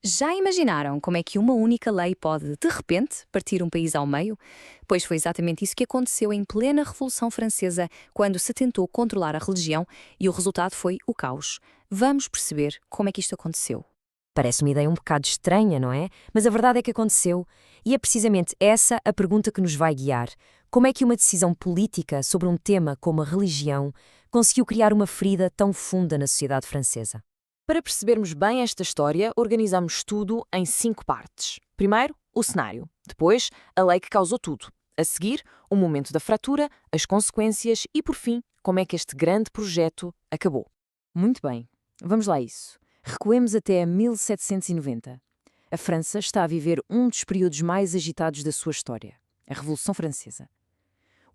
Já imaginaram como é que uma única lei pode, de repente, partir um país ao meio? Pois foi exatamente isso que aconteceu em plena Revolução Francesa, quando se tentou controlar a religião e o resultado foi o caos. Vamos perceber como é que isto aconteceu. Parece uma ideia um bocado estranha, não é? Mas a verdade é que aconteceu. E é precisamente essa a pergunta que nos vai guiar. Como é que uma decisão política sobre um tema como a religião conseguiu criar uma ferida tão funda na sociedade francesa? Para percebermos bem esta história, organizamos tudo em 5 partes. Primeiro, o cenário. Depois, a lei que causou tudo. A seguir, o momento da fratura, as consequências e, por fim, como é que este grande projeto acabou. Muito bem, vamos lá a isso. Recuemos até a 1790. A França está a viver um dos períodos mais agitados da sua história, a Revolução Francesa.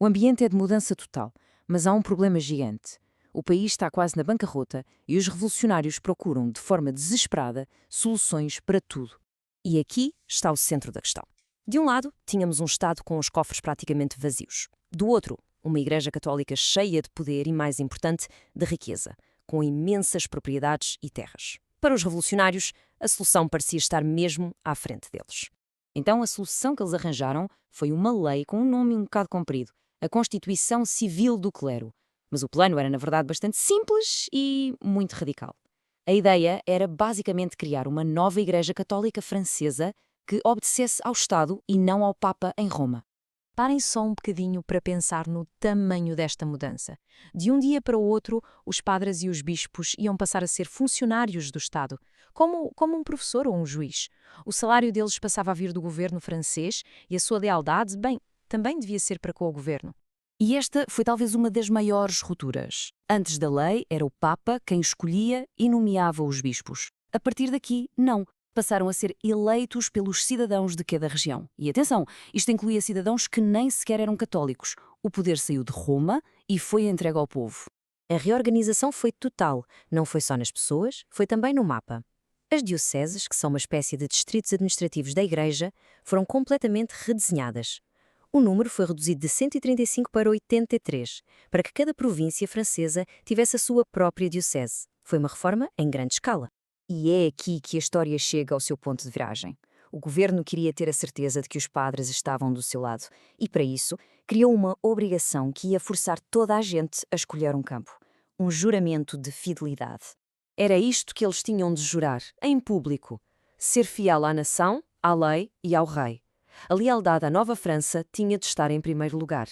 O ambiente é de mudança total, mas há um problema gigante. O país está quase na bancarrota e os revolucionários procuram, de forma desesperada, soluções para tudo. E aqui está o centro da questão. De um lado, tínhamos um Estado com os cofres praticamente vazios. Do outro, uma Igreja Católica cheia de poder e, mais importante, de riqueza, com imensas propriedades e terras. Para os revolucionários, a solução parecia estar mesmo à frente deles. Então a solução que eles arranjaram foi uma lei com um nome um bocado comprido, a Constituição Civil do Clero. Mas o plano era, na verdade, bastante simples e muito radical. A ideia era basicamente criar uma nova Igreja Católica Francesa que obedecesse ao Estado e não ao Papa em Roma. Parem só um bocadinho para pensar no tamanho desta mudança. De um dia para o outro, os padres e os bispos iam passar a ser funcionários do Estado, como um professor ou um juiz. O salário deles passava a vir do governo francês e a sua lealdade, bem, também devia ser para com o governo. E esta foi talvez uma das maiores rupturas. Antes da lei, era o Papa quem escolhia e nomeava os bispos. A partir daqui, não. Passaram a ser eleitos pelos cidadãos de cada região. E atenção, isto incluía cidadãos que nem sequer eram católicos. O poder saiu de Roma e foi entregue ao povo. A reorganização foi total. Não foi só nas pessoas, foi também no mapa. As dioceses, que são uma espécie de distritos administrativos da Igreja, foram completamente redesenhadas. O número foi reduzido de 135 para 83, para que cada província francesa tivesse a sua própria diocese. Foi uma reforma em grande escala. E é aqui que a história chega ao seu ponto de viragem. O governo queria ter a certeza de que os padres estavam do seu lado e, para isso, criou uma obrigação que ia forçar toda a gente a escolher um campo. Um juramento de fidelidade. Era isto que eles tinham de jurar, em público. Ser fiel à nação, à lei e ao rei. A lealdade à Nova França tinha de estar em primeiro lugar.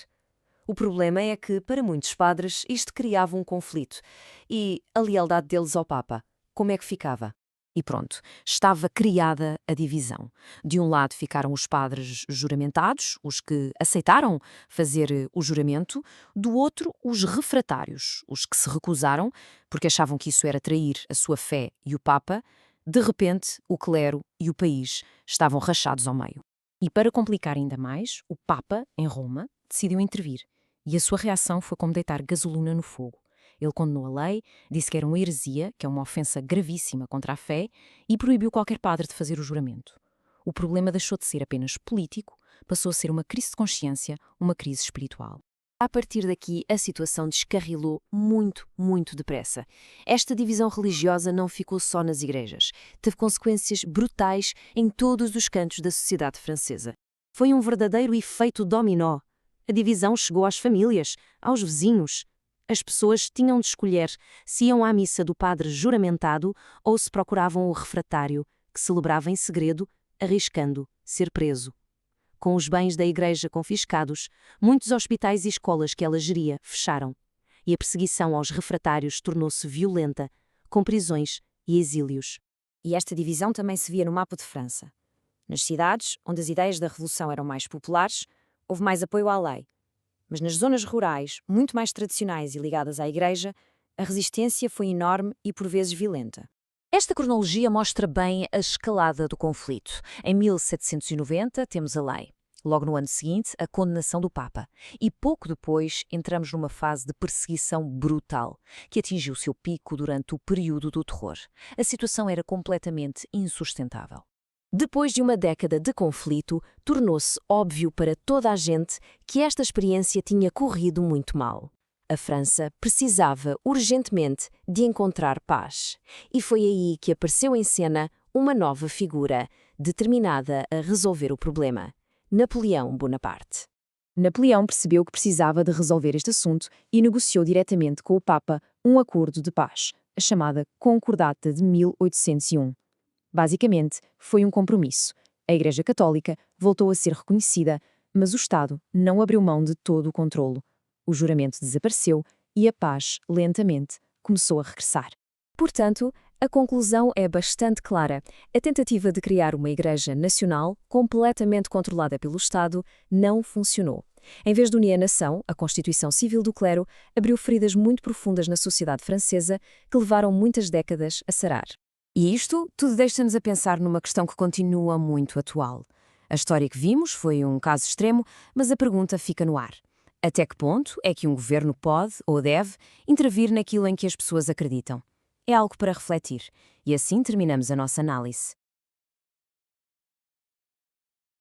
O problema é que, para muitos padres, isto criava um conflito. E a lealdade deles ao Papa, como é que ficava? E pronto, estava criada a divisão. De um lado ficaram os padres juramentados, os que aceitaram fazer o juramento, do outro os refratários, os que se recusaram, porque achavam que isso era trair a sua fé e o Papa. De repente, o clero e o país estavam rachados ao meio. E para complicar ainda mais, o Papa, em Roma, decidiu intervir. E a sua reação foi como deitar gasolina no fogo. Ele condenou a lei, disse que era uma heresia, que é uma ofensa gravíssima contra a fé, e proibiu qualquer padre de fazer o juramento. O problema deixou de ser apenas político, passou a ser uma crise de consciência, uma crise espiritual. A partir daqui, a situação descarrilou muito, muito depressa. Esta divisão religiosa não ficou só nas igrejas. Teve consequências brutais em todos os cantos da sociedade francesa. Foi um verdadeiro efeito dominó. A divisão chegou às famílias, aos vizinhos. As pessoas tinham de escolher se iam à missa do padre juramentado ou se procuravam o refratário, que celebrava em segredo, arriscando ser preso. Com os bens da igreja confiscados, muitos hospitais e escolas que ela geria fecharam, e a perseguição aos refratários tornou-se violenta, com prisões e exílios. E esta divisão também se via no mapa de França. Nas cidades, onde as ideias da revolução eram mais populares, houve mais apoio à lei. Mas nas zonas rurais, muito mais tradicionais e ligadas à igreja, a resistência foi enorme e por vezes violenta. Esta cronologia mostra bem a escalada do conflito. Em 1790 temos a lei. Logo no ano seguinte, a condenação do Papa. E pouco depois entramos numa fase de perseguição brutal, que atingiu seu pico durante o período do terror. A situação era completamente insustentável. Depois de uma década de conflito, tornou-se óbvio para toda a gente que esta experiência tinha corrido muito mal. A França precisava urgentemente de encontrar paz. E foi aí que apareceu em cena uma nova figura, determinada a resolver o problema: Napoleão Bonaparte. Napoleão percebeu que precisava de resolver este assunto e negociou diretamente com o Papa um acordo de paz, a chamada Concordata de 1801. Basicamente, foi um compromisso. A Igreja Católica voltou a ser reconhecida, mas o Estado não abriu mão de todo o controlo. O juramento desapareceu e a paz, lentamente, começou a regressar. Portanto, a conclusão é bastante clara. A tentativa de criar uma Igreja Nacional, completamente controlada pelo Estado, não funcionou. Em vez de unir a nação, a Constituição Civil do Clero abriu feridas muito profundas na sociedade francesa que levaram muitas décadas a sarar. E isto tudo deixa-nos a pensar numa questão que continua muito atual. A história que vimos foi um caso extremo, mas a pergunta fica no ar. Até que ponto é que um governo pode ou deve intervir naquilo em que as pessoas acreditam? É algo para refletir. E assim terminamos a nossa análise.